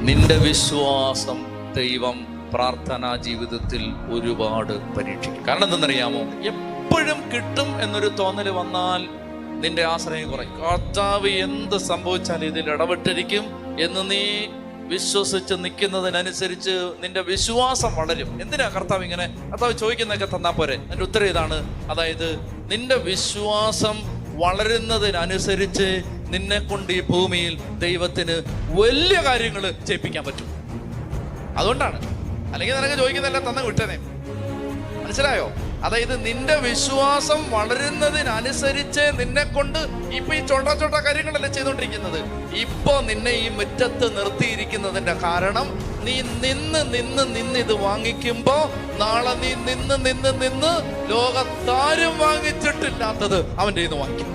നിന്റെ വിശ്വാസം ദൈവം പ്രാർത്ഥനാ ജീവിതത്തിൽ ഒരുപാട് പരീക്ഷിക്കും. കാരണം എന്തെന്നറിയാമോ? എപ്പോഴും കിട്ടും എന്നൊരു തോന്നൽ വന്നാൽ നിന്റെ ആശ്രയം കുറയും. കർത്താവ് എന്ത് സംഭവിച്ചാൽ ഇതിൽ ഇടപെട്ടിരിക്കും എന്ന് നീ വിശ്വസിച്ച് നിൽക്കുന്നതിനനുസരിച്ച് നിന്റെ വിശ്വാസം വളരും. എന്തിനാ കർത്താവ് ഇങ്ങനെ? കർത്താവ് ചോദിക്കുന്നതൊക്കെ തന്നാ പോരെ? എൻ്റെ ഉത്തരം ഇതാണ്. അതായത് നിന്റെ വിശ്വാസം വളരുന്നതിനനുസരിച്ച് നിന്നെ കൊണ്ട് ഈ ഭൂമിയിൽ ദൈവത്തിന് വലിയ കാര്യങ്ങൾ ചെയ്യിപ്പിക്കാൻ പറ്റും. അതുകൊണ്ടാണ്. അല്ലെങ്കിൽ നിനക്ക് ചോദിക്കുന്നതെല്ലാം തന്നെ വിട്ടേനെ. മനസ്സിലായോ? അതായത് നിന്റെ വിശ്വാസം വളരുന്നതിനനുസരിച്ച് നിന്നെ കൊണ്ട് ഇപ്പൊ ഈ ചോട്ട കാര്യങ്ങളല്ലേ ചെയ്തോണ്ടിരിക്കുന്നത്. ഇപ്പൊ നിന്നെ ഈ മുറ്റത്ത് നിർത്തിയിരിക്കുന്നതിന്റെ കാരണം നീ നിന്ന് ഇത് വാങ്ങിക്കുമ്പോ നാളെ നീ നിന്ന് ലോകത്താരും വാങ്ങിച്ചിട്ടില്ലാത്തത് അവൻ്റെ കയ്യിൽ നിന്ന് വാങ്ങിക്കും.